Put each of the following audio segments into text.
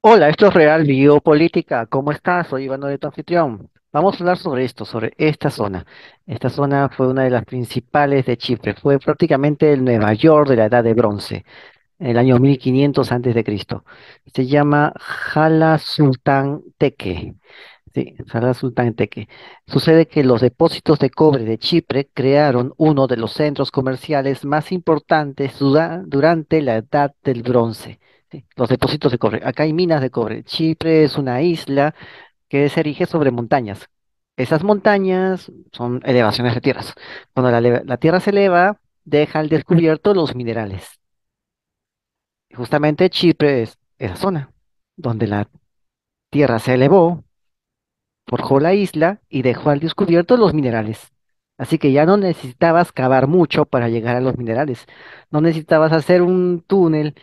Hola, esto es Real Biopolítica. ¿Cómo estás? Soy Iván de tu anfitrión. Vamos a hablar sobre esto, sobre esta zona. Esta zona fue una de las principales de Chipre. Fue prácticamente el Nueva York de la Edad de Bronce, en el año 1500 antes de Cristo. Se llama Hala Sultan Tekke. Sí, Hala Sultan Tekke. Sucede que los depósitos de cobre de Chipre crearon uno de los centros comerciales más importantes durante la Edad del Bronce. Sí, los depósitos de cobre. Acá hay minas de cobre. Chipre es una isla que se erige sobre montañas. Esas montañas son elevaciones de tierras. Cuando la tierra se eleva, deja al descubierto los minerales. Justamente Chipre es esa zona donde la tierra se elevó, forjó la isla y dejó al descubierto los minerales. Así que ya no necesitabas cavar mucho para llegar a los minerales. No necesitabas hacer un túnel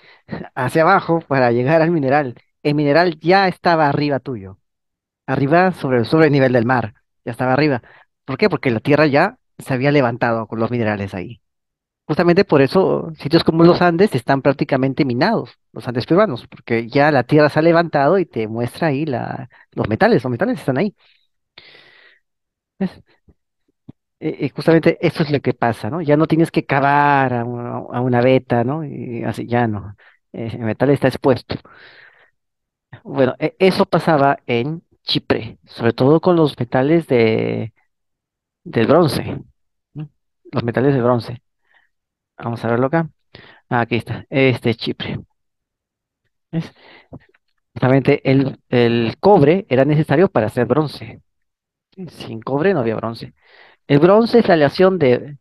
hacia abajo para llegar al mineral. El mineral ya estaba arriba tuyo, arriba sobre el nivel del mar, ya estaba arriba. ¿Por qué? Porque la tierra ya se había levantado con los minerales ahí. Justamente por eso sitios como los Andes están prácticamente minados, los Andes peruanos, porque ya la tierra se ha levantado y te muestra ahí los metales están ahí. ¿Ves? Justamente eso es lo que pasa, ¿no? Ya no tienes que cavar a una veta, ¿no? Y así ya no. El metal está expuesto. Bueno, eso pasaba en Chipre, sobre todo con los metales del bronce, ¿no? Los metales de bronce. Vamos a verlo acá. Ah, aquí está. Este es Chipre. ¿Ves? Justamente el cobre era necesario para hacer bronce. Sin cobre no había bronce. El bronce es la aleación de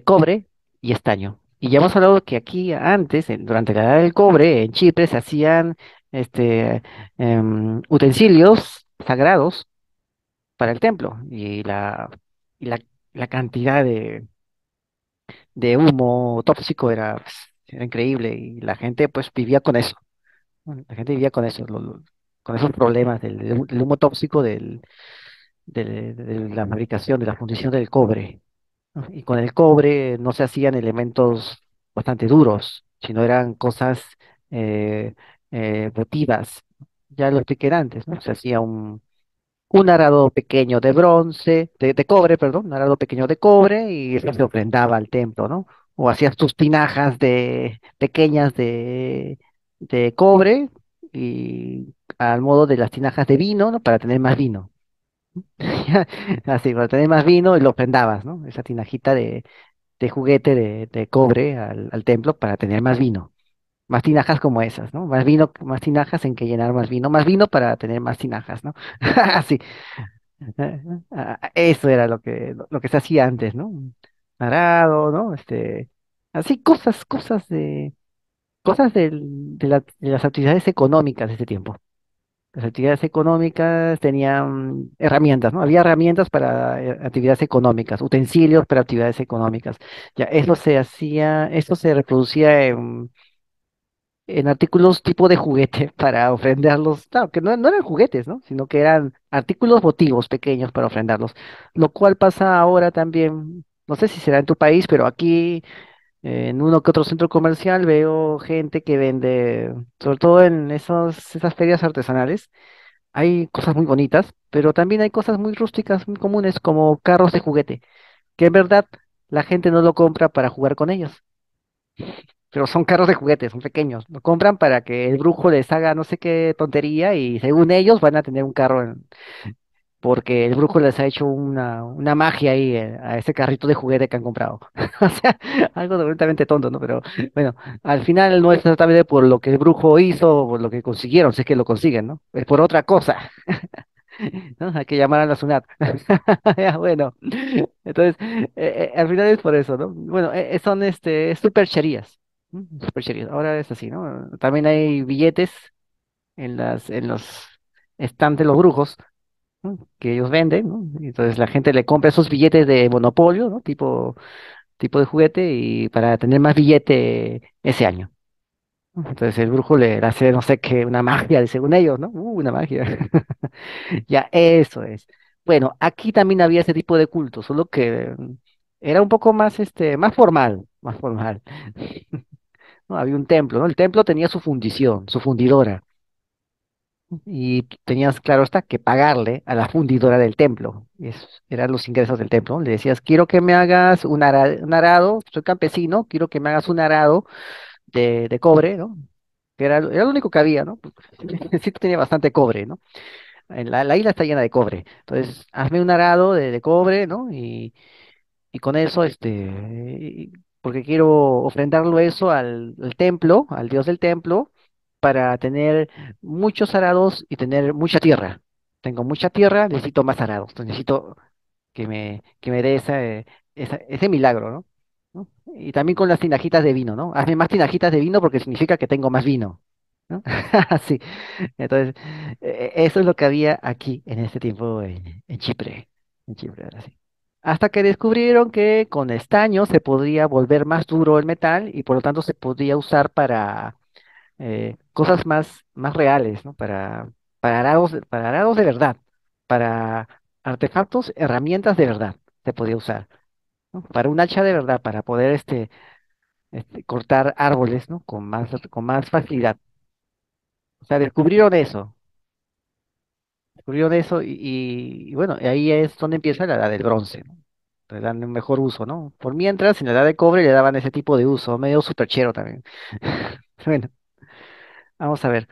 cobre y estaño. Y ya hemos hablado que aquí antes, durante la edad del cobre, en Chipre se hacían este, utensilios sagrados para el templo. Y la cantidad de humo tóxico era increíble y la gente pues vivía con eso. ¿No? La gente vivía con eso, con esos problemas del humo tóxico de la fabricación, de la fundición del cobre. ¿No? Y con el cobre no se hacían elementos bastante duros, sino eran cosas eh, votivas. Ya lo expliqué antes, ¿no? Se hacía un arado pequeño de bronce, de cobre, perdón, un arado pequeño de cobre y eso se ofrendaba al templo, ¿no? O hacías tus tinajas pequeñas de cobre y al modo de las tinajas de vino, ¿no? Para tener más vino. Así, para tener más vino y lo ofrendabas, ¿no? Esa tinajita de juguete de cobre al templo para tener más vino. Más tinajas como esas, ¿no? Más vino, más tinajas en que llenar más vino para tener más tinajas, ¿no? Así. Eso era lo que se hacía antes, ¿no? Arado, ¿no? Así cosas de las actividades económicas de ese tiempo. Las actividades económicas tenían herramientas, ¿no? Había herramientas para actividades económicas, utensilios para actividades económicas. Ya, eso se reproducía en artículos tipo de juguete para ofrendarlos, claro, que no eran juguetes, ¿no? Sino que eran artículos votivos pequeños para ofrendarlos, lo cual pasa ahora también, no sé si será en tu país, pero aquí en uno que otro centro comercial veo gente que vende, sobre todo en esas ferias artesanales, hay cosas muy bonitas, pero también hay cosas muy rústicas, muy comunes, como carros de juguete, que en verdad la gente no lo compra para jugar con ellos. Pero son carros de juguete, son pequeños. Lo compran para que el brujo les haga no sé qué tontería y según ellos van a tener un carro porque el brujo les ha hecho una magia ahí a ese carrito de juguete que han comprado. O sea, algo completamente tonto, ¿no? Pero bueno, al final no es exactamente por lo que el brujo hizo o por lo que consiguieron, si es que lo consiguen, ¿no? Es por otra cosa, ¿no? Hay que llamar a la SUNAT. Ya, bueno, entonces, al final es por eso, ¿no? Bueno, son supercherías. Supercherías. Ahora es así, ¿no? También hay billetes en los estantes de los brujos, ¿no? Que ellos venden, ¿no? Y entonces la gente le compra esos billetes de monopolio, ¿no? Tipo de juguete y para tener más billete ese año. ¿No? Entonces el brujo le hace, no sé qué, una magia, según ellos, ¿no? Una magia. Ya, eso es. Bueno, aquí también había ese tipo de culto, solo que era un poco más formal, más formal. ¿No? Había un templo, ¿no? El templo tenía su fundición, su fundidora. y tenías, claro está, que pagarle a la fundidora del templo. Eran los ingresos del templo, ¿no? Le decías, quiero que me hagas un arado, soy campesino, quiero que me hagas un arado de cobre, ¿no? Que era lo único que había, ¿no? Sí tenía bastante cobre, ¿no? La isla está llena de cobre. Entonces, hazme un arado de cobre, ¿no? Y con eso, porque quiero ofrendarlo eso al templo, al dios del templo, para tener muchos arados y tener mucha tierra. Tengo mucha tierra, necesito más arados, entonces necesito que me dé ese milagro, ¿no? ¿No? Y también con las tinajitas de vino, ¿no? Hazme más tinajitas de vino porque significa que tengo más vino, ¿no? Así. Entonces, eso es lo que había aquí en este tiempo en Chipre. En Chipre, era así. Hasta que descubrieron que con estaño se podría volver más duro el metal y por lo tanto se podía usar para cosas más reales, ¿no? Para arados de verdad, para artefactos, herramientas de verdad se podía usar, ¿no? Para un hacha de verdad, para poder cortar árboles, ¿no? Con más facilidad. O sea, descubrieron eso y bueno, y ahí es donde empieza la edad del bronce, ¿no? Le dan un mejor uso, ¿no? Por mientras, en la edad de cobre le daban ese tipo de uso, medio superchero también. Bueno, vamos a ver.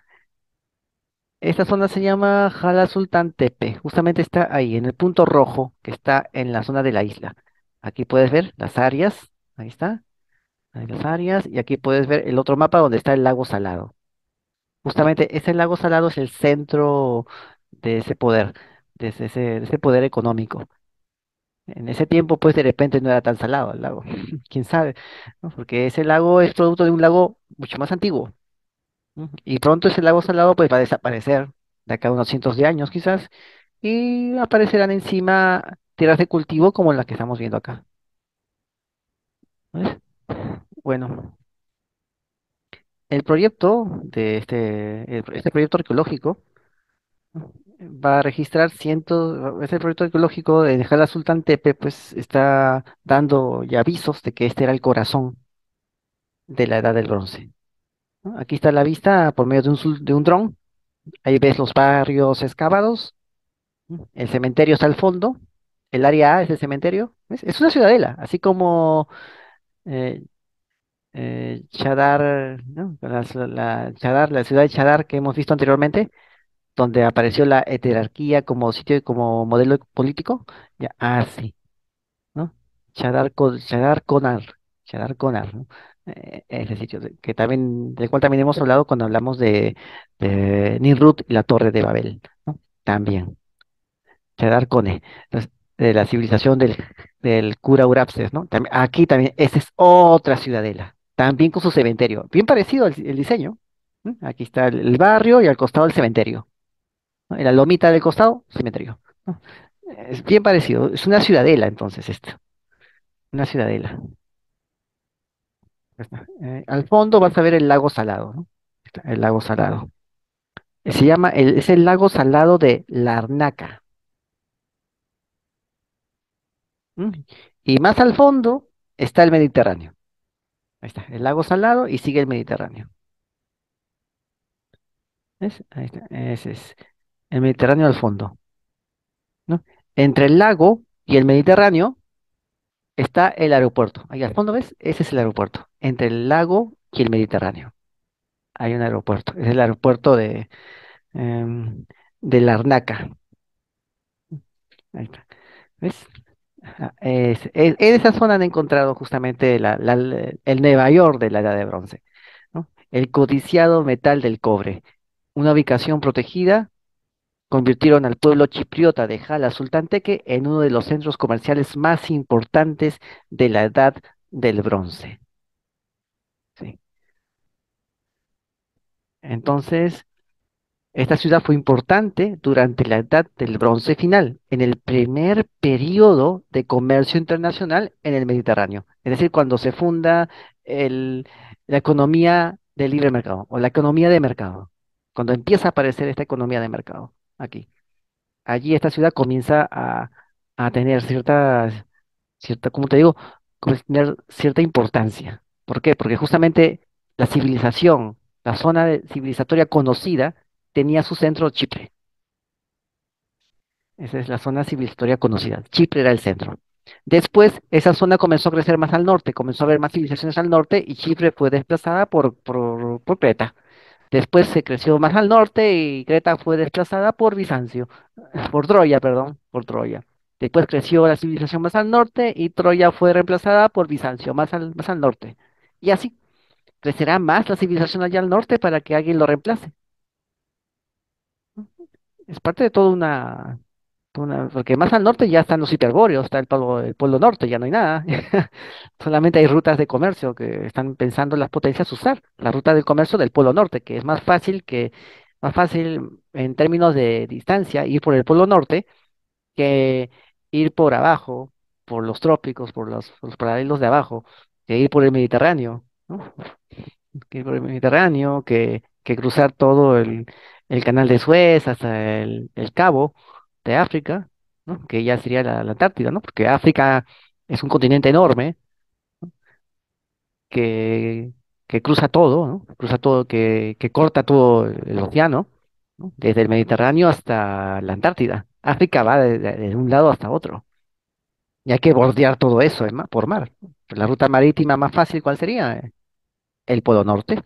Esta zona se llama Jala Sultan Tepe. Justamente está ahí, en el punto rojo que está en la zona de la isla. Aquí puedes ver las áreas. Ahí está. Ahí las áreas. Y aquí puedes ver el otro mapa donde está el lago Salado. Justamente ese lago Salado es el centro de ese poder, de ese poder económico. En ese tiempo, pues de repente no era tan salado el lago. ¿Quién sabe? ¿No? Porque ese lago es producto de un lago mucho más antiguo. ¿No? Y pronto ese lago salado pues va a desaparecer de acá a unos cientos de años quizás y aparecerán encima tierras de cultivo como las que estamos viendo acá. ¿Ves? Bueno, el proyecto este proyecto arqueológico, ¿no? Va a registrar cientos, este proyecto arqueológico de Jala Sultan Tepe pues está dando ya avisos de que este era el corazón de la Edad del Bronce. ¿No? Aquí está la vista por medio de un dron, ahí ves los barrios excavados. El cementerio está al fondo. El área A es el cementerio. ¿Ves? Es una ciudadela, así como eh, Chadar, ¿no? La ciudad de Chadar que hemos visto anteriormente, donde apareció la heterarquía como sitio, como modelo político. Ya, sí, ¿no? Chadar Conar, ¿no? Ese sitio, del cual también hemos hablado cuando hablamos de Nimrut y la Torre de Babel, ¿no? También. Cedar Cone, entonces, de la civilización del cura Urapses, ¿no? Aquí también, esa es otra ciudadela, también con su cementerio, bien parecido el diseño. ¿No? Aquí está el barrio y al costado el cementerio, ¿no? En la lomita del costado, cementerio, ¿no? Es bien parecido, es una ciudadela entonces esto, una ciudadela. Ya está. Al fondo vas a ver el lago Salado, ¿no? Está el lago Salado. Es el lago Salado de Larnaca. ¿M? Y más al fondo está el Mediterráneo. Ahí está, el lago Salado y sigue el Mediterráneo. ¿Ves? Ahí está, ese es el Mediterráneo al fondo, ¿no? Entre el lago y el Mediterráneo está el aeropuerto. Ahí al fondo, ¿ves? Ese es el aeropuerto. Entre el lago y el Mediterráneo hay un aeropuerto. Es el aeropuerto em, de Larnaca. Ahí está. ¿Ves? En esa zona han encontrado justamente el Nueva York de la Edad de Bronce, ¿no? El codiciado metal del cobre, una ubicación protegida. Convirtieron al pueblo chipriota de Jala Sultanteque en uno de los centros comerciales más importantes de la Edad del Bronce. ¿Sí? Entonces, esta ciudad fue importante durante la Edad del Bronce final, en el primer periodo de comercio internacional en el Mediterráneo. Es decir, cuando se funda el- la economía del libre mercado o la economía de mercado, cuando empieza a aparecer esta economía de mercado aquí. Allí esta ciudad comienza a tener ¿cómo te digo? Comienza a tener cierta importancia. ¿Por qué? Porque justamente la civilización, la zona civilizatoria conocida, tenía su centro Chipre. Esa es la zona civilizatoria conocida. Chipre era el centro. Después, esa zona comenzó a crecer más al norte, comenzó a haber más civilizaciones al norte y Chipre fue desplazada por Creta. Después se creció más al norte y Creta fue desplazada por Bizancio, por Troya, perdón, por Troya. Después creció la civilización más al norte y Troya fue reemplazada por Bizancio, más al norte. Y así, crecerá más la civilización allá al norte para que alguien lo reemplace. Es parte de toda porque más al norte ya están los hiperbóreos, está el polo norte, ya no hay nada. Solamente hay rutas de comercio que están pensando las potencias usar. La ruta del comercio del polo norte, que es más fácil en términos de distancia ir por el polo norte que ir por abajo, por los trópicos, por los paralelos de abajo, que ir por el Mediterráneo, ¿no? Que ir por el Mediterráneo, que cruzar todo el canal de Suez hasta el Cabo de África, ¿no? Que ya sería la Antártida, ¿no? Porque África es un continente enorme que, que cruza todo, ¿no? Cruza todo, que corta todo el océano, ¿no? Desde el Mediterráneo hasta la Antártida. África va de un lado hasta otro. Y hay que bordear todo eso por mar. La ruta marítima más fácil, ¿cuál sería? El Polo Norte,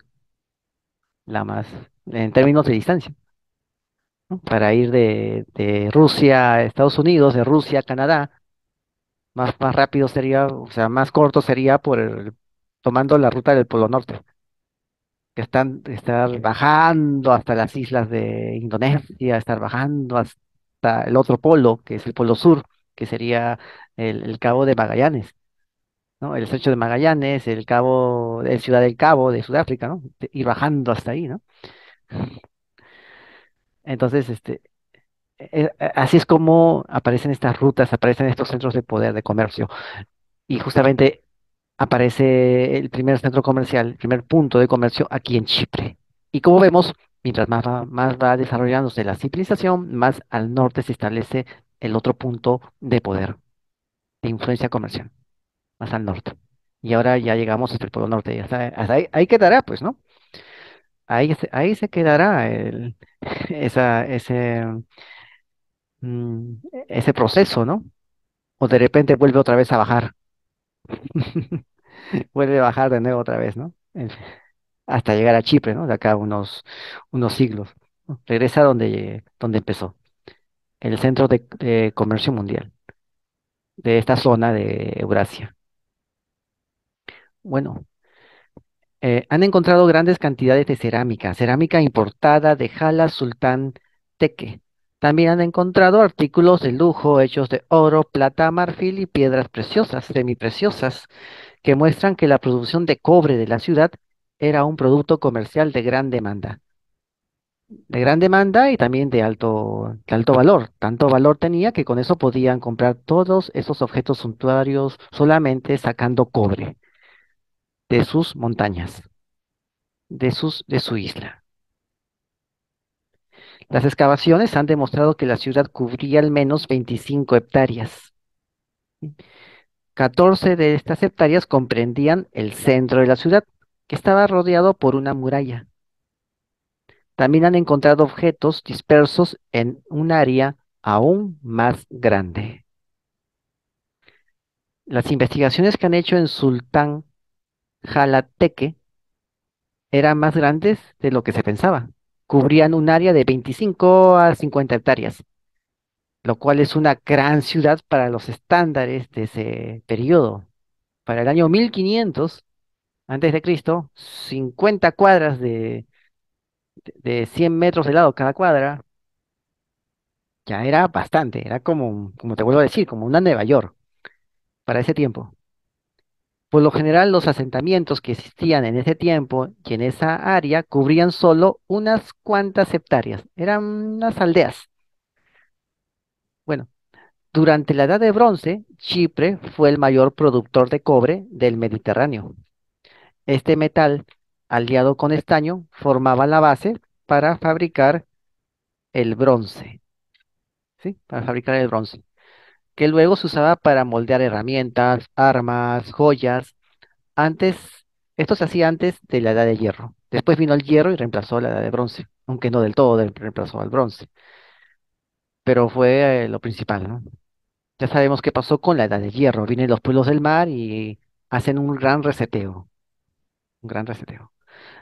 la más, en términos de distancia, ¿no? Para ir de Rusia a Estados Unidos, de Rusia a Canadá, más rápido sería, o sea, más corto sería tomando la ruta del Polo Norte, estar bajando hasta las islas de Indonesia, estar bajando hasta el otro polo, que es el Polo Sur, que sería el Cabo de Magallanes, ¿no? El estrecho de Magallanes, el Ciudad del Cabo de Sudáfrica, ¿no? Ir bajando hasta ahí, ¿no? Entonces, así es como aparecen estas rutas, aparecen estos centros de poder, de comercio. Y justamente aparece el primer centro comercial, el primer punto de comercio aquí en Chipre. Y como vemos, mientras más va desarrollándose la civilización, más al norte se establece el otro punto de poder, de influencia comercial, más al norte. Y ahora ya llegamos hasta el Polo Norte, y hasta ahí quedará, pues, ¿no? Ahí se quedará ese, mm, ese proceso, ¿no? O de repente vuelve otra vez a bajar, vuelve a bajar de nuevo otra vez, ¿no? Hasta llegar a Chipre, ¿no? De acá unos siglos, ¿no? Regresa donde empezó, el centro de comercio mundial, de esta zona de Eurasia. Bueno, han encontrado grandes cantidades de cerámica, cerámica importada de Jala Sultán Teque. También han encontrado artículos de lujo hechos de oro, plata, marfil y piedras preciosas, semipreciosas, que muestran que la producción de cobre de la ciudad era un producto comercial de gran demanda y también de alto valor. Tanto valor tenía que con eso podían comprar todos esos objetos suntuarios solamente sacando cobre de sus montañas, de su isla. Las excavaciones han demostrado que la ciudad cubría al menos 25 hectáreas. 14 de estas hectáreas comprendían el centro de la ciudad, que estaba rodeado por una muralla. También han encontrado objetos dispersos en un área aún más grande. Las investigaciones que han hecho en Sultán Jalateque eran más grandes de lo que se pensaba. Cubrían un área de 25 a 50 hectáreas, lo cual es una gran ciudad para los estándares de ese periodo. Para el año 1500 antes de Cristo, 50 cuadras de 100 metros de lado cada cuadra, ya era bastante, era como te vuelvo a decir, como una Nueva York para ese tiempo. Por lo general, los asentamientos que existían en ese tiempo y en esa área cubrían solo unas cuantas hectáreas, eran unas aldeas. Bueno, durante la Edad de Bronce, Chipre fue el mayor productor de cobre del Mediterráneo. Este metal, aliado con estaño, formaba la base para fabricar el bronce, ¿sí? Para fabricar el bronce, que luego se usaba para moldear herramientas, armas, joyas. Antes, esto se hacía antes de la Edad de Hierro. Después vino el hierro y reemplazó la edad de bronce, aunque no del todo reemplazó al bronce, pero fue lo principal, ¿no? Ya sabemos qué pasó con la edad de hierro. Vienen los pueblos del mar y hacen un gran reseteo.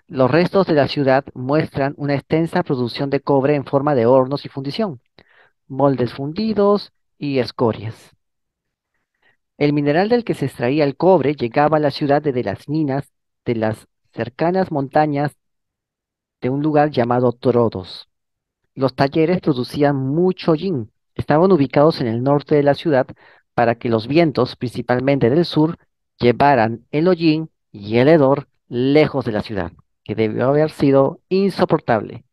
Los restos de la ciudad muestran una extensa producción de cobre en forma de hornos y fundición, moldes fundidos y escorias. El mineral del que se extraía el cobre llegaba a la ciudad desde las minas de las cercanas montañas de un lugar llamado Trodos. Los talleres producían mucho hollín. Estaban ubicados en el norte de la ciudad para que los vientos, principalmente del sur, llevaran el hollín y el hedor lejos de la ciudad, que debió haber sido insoportable.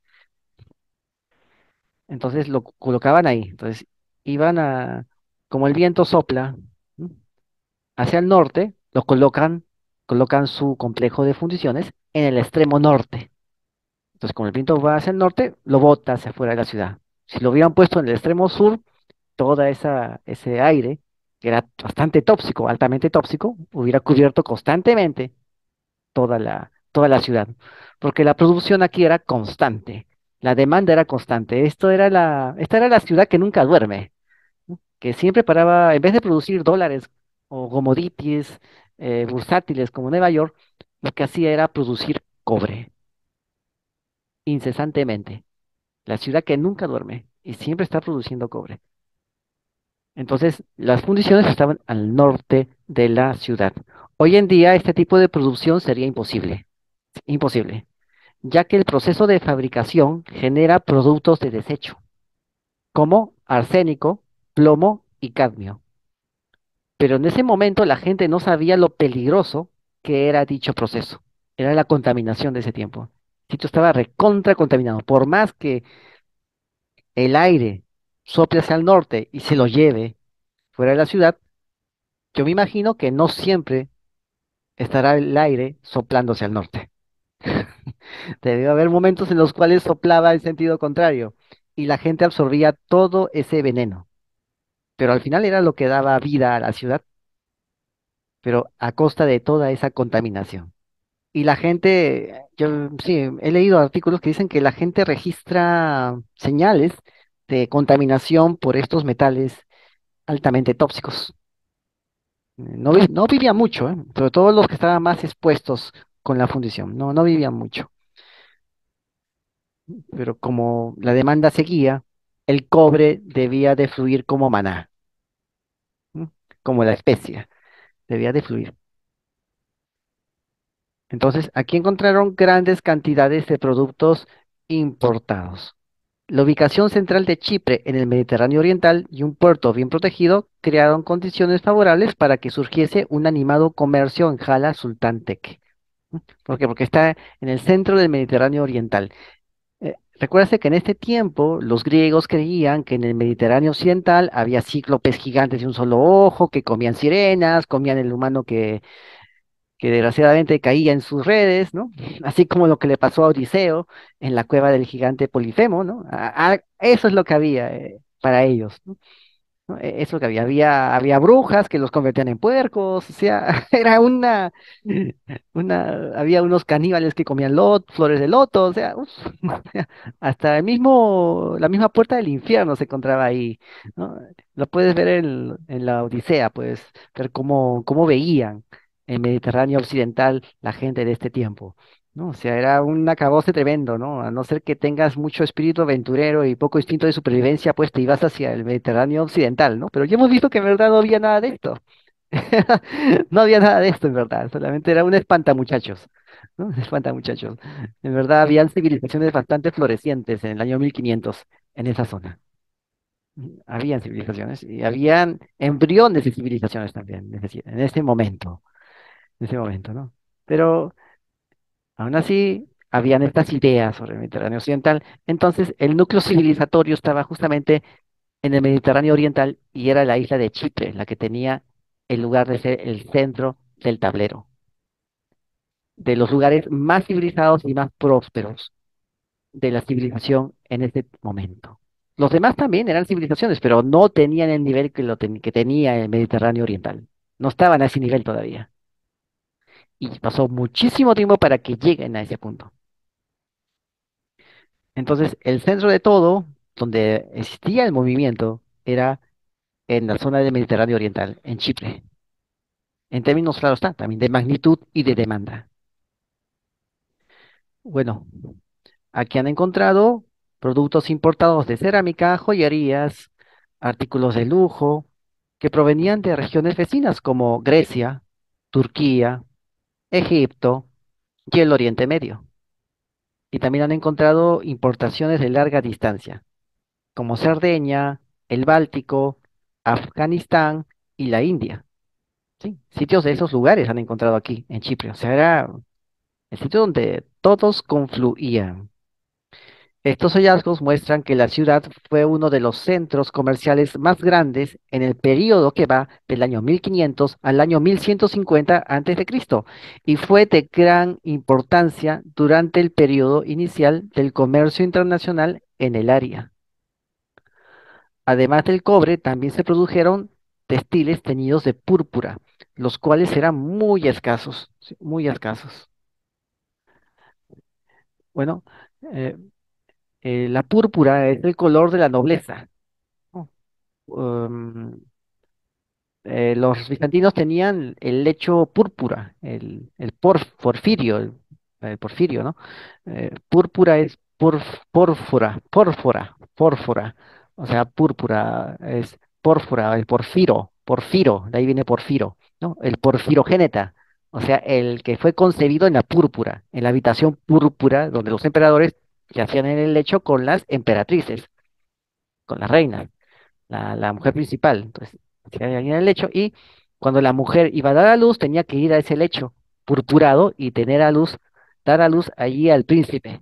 Entonces lo colocaban ahí. Entonces iban como el viento sopla, ¿m? Hacia el norte, colocan su complejo de fundiciones en el extremo norte. Entonces, como el viento va hacia el norte, lo bota hacia afuera de la ciudad. Si lo hubieran puesto en el extremo sur, ese aire, que era bastante tóxico, altamente tóxico, hubiera cubierto constantemente toda la ciudad. Porque la producción aquí era constante, la demanda era constante. Esta era la ciudad que nunca duerme, ¿no? Que siempre paraba, en vez de producir dólares o commodities bursátiles como Nueva York, lo que hacía era producir cobre incesantemente. La ciudad que nunca duerme y siempre está produciendo cobre. Entonces, las fundiciones estaban al norte de la ciudad. Hoy en día, este tipo de producción sería imposible, ya que el proceso de fabricación genera productos de desecho, como arsénico, plomo y cadmio. Pero en ese momento la gente no sabía lo peligroso que era dicho proceso. Era la contaminación de ese tiempo. El sitio estaba recontra contaminado. Por más que el aire sople hacia el norte y se lo lleve fuera de la ciudad, yo me imagino que no siempre estará el aire soplándose al norte. Debió haber momentos en los cuales soplaba en sentido contrario y la gente absorbía todo ese veneno. Pero al final era lo que daba vida a la ciudad, pero a costa de toda esa contaminación. Y la gente, yo sí, he leído artículos que dicen que la gente registra señales de contaminación por estos metales altamente tóxicos. No vivían mucho, sobre todo los que estaban más expuestos con la fundición, no vivían mucho. Pero como la demanda seguía, el cobre debía de fluir como maná, ¿m? Como la especia, debía de fluir. Entonces, aquí encontraron grandes cantidades de productos importados. La ubicación central de Chipre en el Mediterráneo Oriental y un puerto bien protegido crearon condiciones favorables para que surgiese un animado comercio en Jala Sultán Teque. ¿Por qué? Porque está en el centro del Mediterráneo Oriental. Recuérdase que en este tiempo los griegos creían que en el Mediterráneo Occidental había cíclopes gigantes de un solo ojo que comían sirenas, comían el humano que desgraciadamente caía en sus redes, ¿no? Así como lo que le pasó a Odiseo en la cueva del gigante Polifemo, ¿no? Eso es lo que había para ellos, ¿no? ¿No? Eso que había brujas que los convertían en puercos, o sea, era había unos caníbales que comían flores de loto, o sea, uf, hasta la misma puerta del infierno se encontraba ahí, ¿no? Lo puedes ver en la Odisea, puedes ver cómo veían el Mediterráneo occidental la gente de este tiempo. ¿No? O sea, era un acabose tremendo, ¿no? A no ser que tengas mucho espíritu aventurero y poco instinto de supervivencia, pues te ibas hacia el Mediterráneo occidental, ¿no? Pero ya hemos visto que en verdad no había nada de esto. No había nada de esto, en verdad. Solamente era un espantamuchachos, ¿no? Un espantamuchachos. En verdad, habían civilizaciones bastante florecientes en el año 1500 en esa zona. Habían civilizaciones y habían embriones de civilizaciones también, es decir, en ese momento, ¿no? Pero aún así, habían estas ideas sobre el Mediterráneo occidental. Entonces, el núcleo civilizatorio estaba justamente en el Mediterráneo oriental y era la isla de Chipre, la que tenía el lugar de ser el centro del tablero, de los lugares más civilizados y más prósperos de la civilización en ese momento. Los demás también eran civilizaciones, pero no tenían el nivel que tenía el Mediterráneo oriental. No estaban a ese nivel todavía. Y pasó muchísimo tiempo para que lleguen a ese punto. Entonces, el centro de todo, donde existía el movimiento, era en la zona del Mediterráneo Oriental, en Chipre. En términos, claro está, también de magnitud y de demanda. Bueno, aquí han encontrado productos importados de cerámica, joyerías, artículos de lujo, que provenían de regiones vecinas como Grecia, Turquía, Egipto y el Oriente Medio. Y también han encontrado importaciones de larga distancia, como Cerdeña, el Báltico, Afganistán y la India. Sí, sitios de esos lugares han encontrado aquí, en Chipre. O sea, era el sitio donde todos confluían. Estos hallazgos muestran que la ciudad fue uno de los centros comerciales más grandes en el período que va del año 1500 al año 1150 a.C. y fue de gran importancia durante el periodo inicial del comercio internacional en el área. Además del cobre, también se produjeron textiles teñidos de púrpura, los cuales eran muy escasos, sí, muy escasos. Bueno, eh, la púrpura es el color de la nobleza, ¿no? Um, los bizantinos tenían el lecho púrpura, porfirio, el porfirio, ¿no? Púrpura es pórfora, o sea, púrpura es pórfora, el porfiro, de ahí viene porfiro, ¿no? El porfirogéneta, o sea, el que fue concebido en la púrpura, en la habitación púrpura, donde los emperadores yacían en el lecho con las emperatrices, con las reinas la mujer principal. Entonces, se había en el lecho y cuando la mujer iba a dar a luz, tenía que ir a ese lecho purpurado y tener a luz, dar a luz allí al príncipe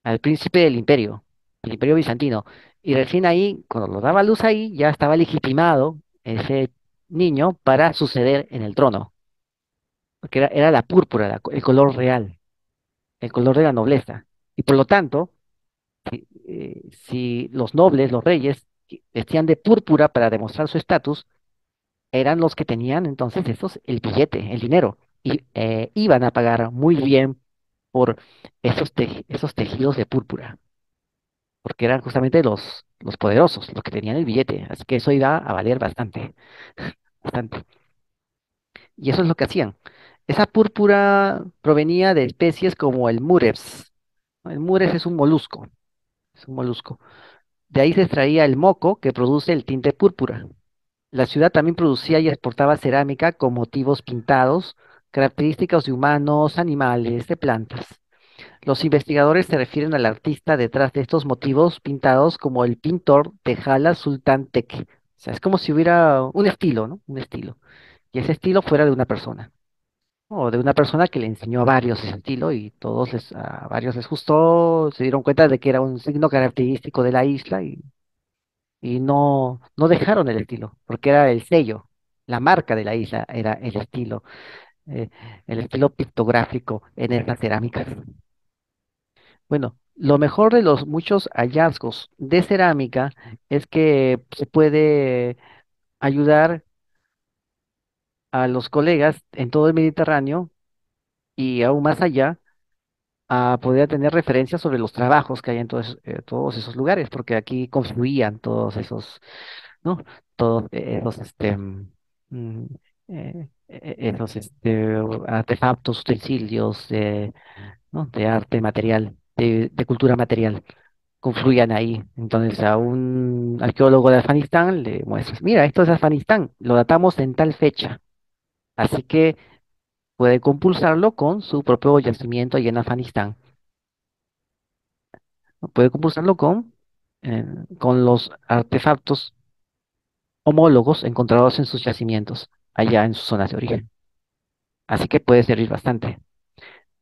del imperio, el imperio bizantino. Y recién ahí, cuando lo daba a luz ahí, ya estaba legitimado ese niño para suceder en el trono, porque era la púrpura, el color real, el color de la nobleza. Y por lo tanto, si los nobles, los reyes, vestían de púrpura para demostrar su estatus, eran los que tenían entonces el billete, el dinero, y iban a pagar muy bien por esos tejidos de púrpura, porque eran justamente los poderosos, los que tenían el billete, así que eso iba a valer bastante, bastante. Y eso es lo que hacían. Esa púrpura provenía de especies como el murex. ¿No? El murex es un molusco. De ahí se extraía el moco que produce el tinte púrpura. La ciudad también producía y exportaba cerámica con motivos pintados, características de humanos, animales, de plantas. Los investigadores se refieren al artista detrás de estos motivos pintados como el pintor de Hala Sultan Tek. O sea, es como si hubiera un estilo, ¿no? Un estilo. Y ese estilo fuera de una persona. O de una persona que le enseñó a varios ese estilo y a varios les gustó, se dieron cuenta de que era un signo característico de la isla y no dejaron el estilo, porque era el sello, la marca de la isla era eh, el estilo pictográfico en estas cerámicas. Bueno, lo mejor de los muchos hallazgos de cerámica es que se puede ayudar a los colegas en todo el Mediterráneo y aún más allá a poder tener referencias sobre los trabajos que hay en todos esos lugares, porque aquí confluían todos esos, ¿no? Todos esos, mm, esos artefactos, utensilios ¿no? De arte material, de cultura material, confluían ahí. Entonces a un arqueólogo de Afganistán le muestras, mira, esto es Afganistán, lo datamos en tal fecha, así que puede compulsarlo con su propio yacimiento allí en Afganistán, ¿no? Puede compulsarlo eh, con los artefactos homólogos encontrados en sus yacimientos, allá en sus zonas de origen. Así que puede servir bastante.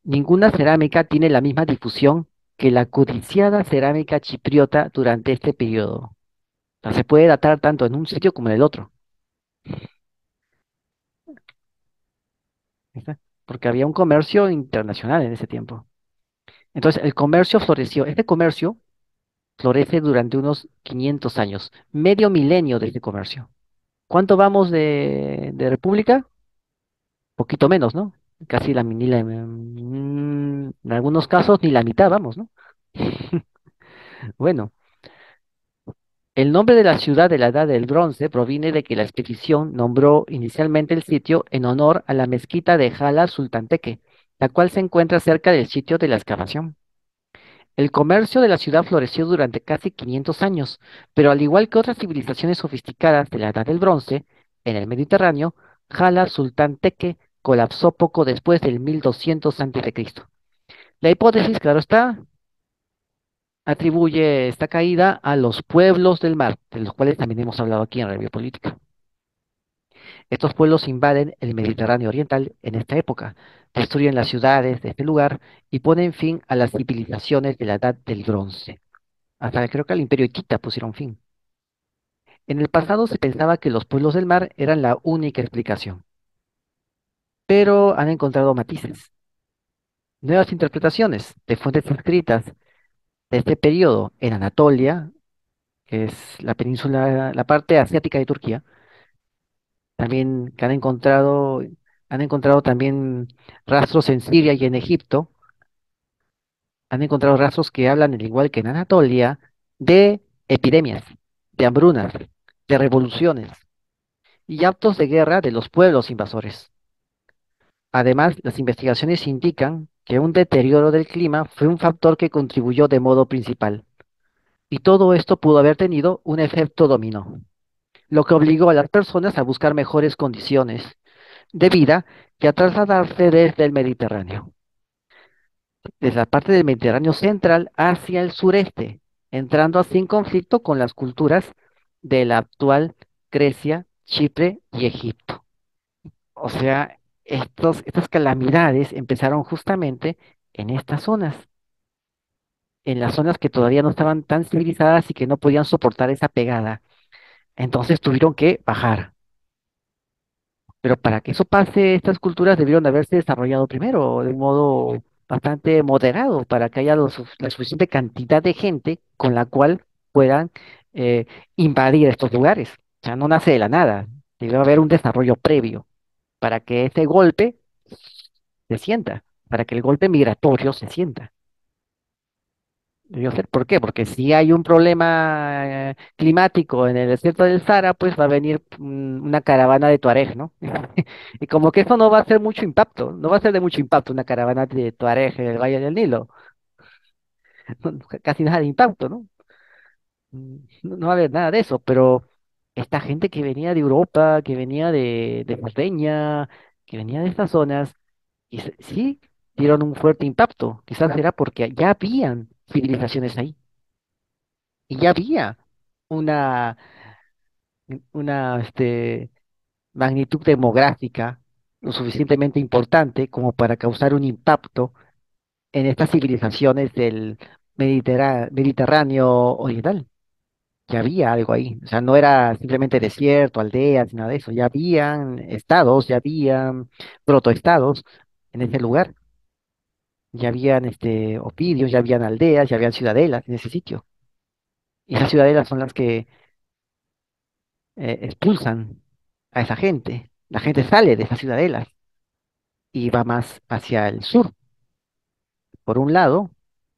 Ninguna cerámica tiene la misma difusión que la codiciada cerámica chipriota durante este periodo. O sea, se puede datar tanto en un sitio como en el otro, ¿viste? Porque había un comercio internacional en ese tiempo. Entonces, el comercio floreció. Este comercio florece durante unos 500 años, medio milenio de este comercio. ¿Cuánto vamos de República? Poquito menos, ¿no? En algunos casos ni la mitad vamos, ¿no? Bueno, el nombre de la ciudad de la Edad del Bronce proviene de que la expedición nombró inicialmente el sitio en honor a la mezquita de Jala Sultanteque, la cual se encuentra cerca del sitio de la excavación. El comercio de la ciudad floreció durante casi 500 años, pero al igual que otras civilizaciones sofisticadas de la Edad del Bronce, en el Mediterráneo, Jala Sultanteque colapsó poco después del 1200 a.C. La hipótesis, claro está, atribuye esta caída a los pueblos del mar, de los cuales también hemos hablado aquí en Review Política. Estos pueblos invaden el Mediterráneo oriental en esta época, destruyen las ciudades de este lugar y ponen fin a las civilizaciones de la Edad del Bronce. Hasta creo que al Imperio Hitita pusieron fin. En el pasado se pensaba que los pueblos del mar eran la única explicación, pero han encontrado matices, nuevas interpretaciones de fuentes escritas de este periodo en Anatolia, que es la península, la parte asiática de Turquía, también que han encontrado también rastros en Siria y en Egipto, han encontrado rastros que hablan, al igual que en Anatolia, de epidemias, de hambrunas, de revoluciones y actos de guerra de los pueblos invasores. Además, las investigaciones indican que un deterioro del clima fue un factor que contribuyó de modo principal, y todo esto pudo haber tenido un efecto dominó, lo que obligó a las personas a buscar mejores condiciones de vida y a trasladarse desde el Mediterráneo, desde la parte del Mediterráneo central hacia el sureste, entrando así en conflicto con las culturas de la actual Grecia, Chipre y Egipto. O sea, estas calamidades empezaron justamente en estas zonas, en las zonas que todavía no estaban tan civilizadas y que no podían soportar esa pegada. Entonces tuvieron que bajar. Pero para que eso pase, estas culturas debieron haberse desarrollado primero de un modo bastante moderado, para que haya la suficiente cantidad de gente con la cual puedan eh, invadir estos lugares. O sea, no nace de la nada. Debe haber un desarrollo previo para que ese golpe se sienta, para que el golpe migratorio se sienta. Debió ser, ¿por qué? Porque si hay un problema climático en el desierto del Sahara, pues va a venir una caravana de Tuareg, ¿no? Y como que eso no va a hacer mucho impacto, no va a ser de mucho impacto una caravana de Tuareg en el Valle del Nilo, casi nada de impacto, ¿no? No va a haber nada de eso, pero esta gente que venía de Europa, que venía de Cerdeña, que venía de estas zonas, sí dieron un fuerte impacto. Quizás era porque ya habían civilizaciones ahí y ya había una, una magnitud demográfica lo suficientemente importante como para causar un impacto en estas civilizaciones del Mediterráneo oriental. Ya había algo ahí, o sea, no era simplemente desierto, aldeas, nada de eso, ya habían estados, ya habían protoestados en ese lugar. Ya habían opidios, ya habían aldeas, ya habían ciudadelas en ese sitio. Y esas ciudadelas son las que expulsan a esa gente. La gente sale de esas ciudadelas y va más hacia el sur, por un lado,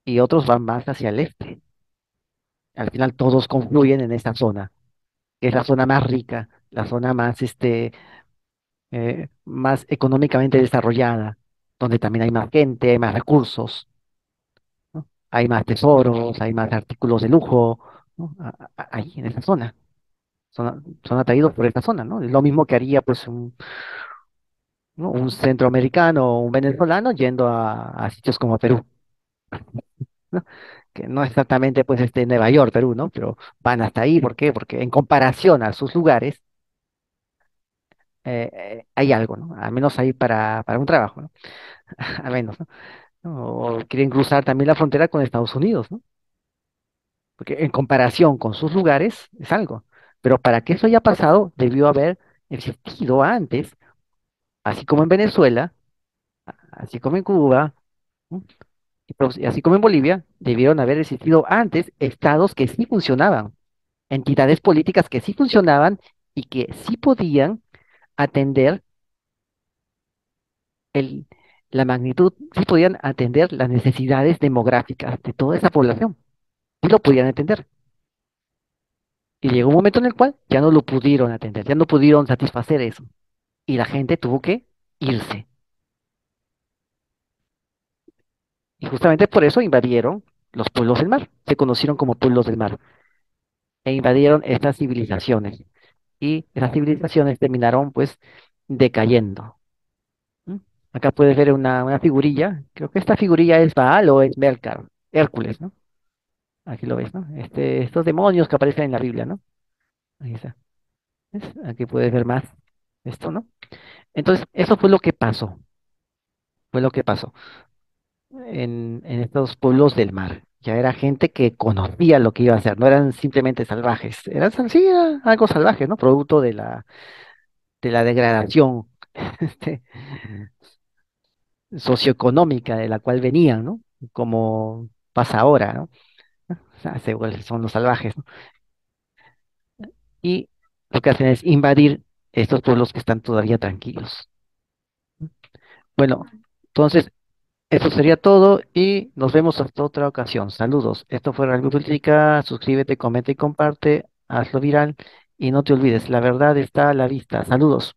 y otros van más hacia el este. Al final todos confluyen en esa zona, que es la zona más rica, la zona más, más económicamente desarrollada, donde también hay más gente, hay más recursos, ¿no? Hay más tesoros, hay más artículos de lujo, ¿no? Ahí en esa zona. Son atraídos por esta zona, ¿no? Es lo mismo que haría pues ¿no? Un centroamericano o un venezolano yendo a sitios como Perú, ¿no? Que no exactamente pues Nueva York, Perú, ¿no? Pero van hasta ahí, ¿por qué? Porque en comparación a sus lugares hay algo, ¿no? Al menos ahí para un trabajo, ¿no? Al menos, ¿no? O quieren cruzar también la frontera con Estados Unidos, ¿no? Porque en comparación con sus lugares es algo. Pero para que eso haya pasado, debió haber existido antes, así como en Venezuela, así como en Cuba, ¿no? Y así como en Bolivia, debieron haber existido antes estados que sí funcionaban, entidades políticas que sí funcionaban y que sí podían atender el, la magnitud, sí podían atender las necesidades demográficas de toda esa población. y lo podían atender. Y llegó un momento en el cual ya no lo pudieron atender, ya no pudieron satisfacer eso. Y la gente tuvo que irse. Y justamente por eso invadieron los pueblos del mar. Se conocieron como pueblos del mar. E invadieron estas civilizaciones. Y esas civilizaciones terminaron pues decayendo. ¿M? Acá puedes ver una figurilla. Creo que esta figurilla es Baal o es Melkar, Hércules, ¿no? Aquí lo ves, ¿no? Estos demonios que aparecen en la Biblia, ¿no? Ahí está. ¿Ves? Aquí puedes ver más esto, ¿no? Entonces, eso fue lo que pasó. Fue lo que pasó en estos pueblos del mar. Ya era gente que conocía lo que iba a hacer, no eran simplemente salvajes, eran sí, era algo salvaje, ¿no? Producto de la degradación este, socioeconómica de la cual venían, ¿no? Como pasa ahora, ¿no? O sea, son los salvajes, ¿no? Y lo que hacen es invadir estos pueblos que están todavía tranquilos. Bueno, entonces eso sería todo y nos vemos hasta otra ocasión. Saludos. Esto fue Realmente Política. Suscríbete, comenta y comparte. Hazlo viral. Y no te olvides, la verdad está a la vista. Saludos.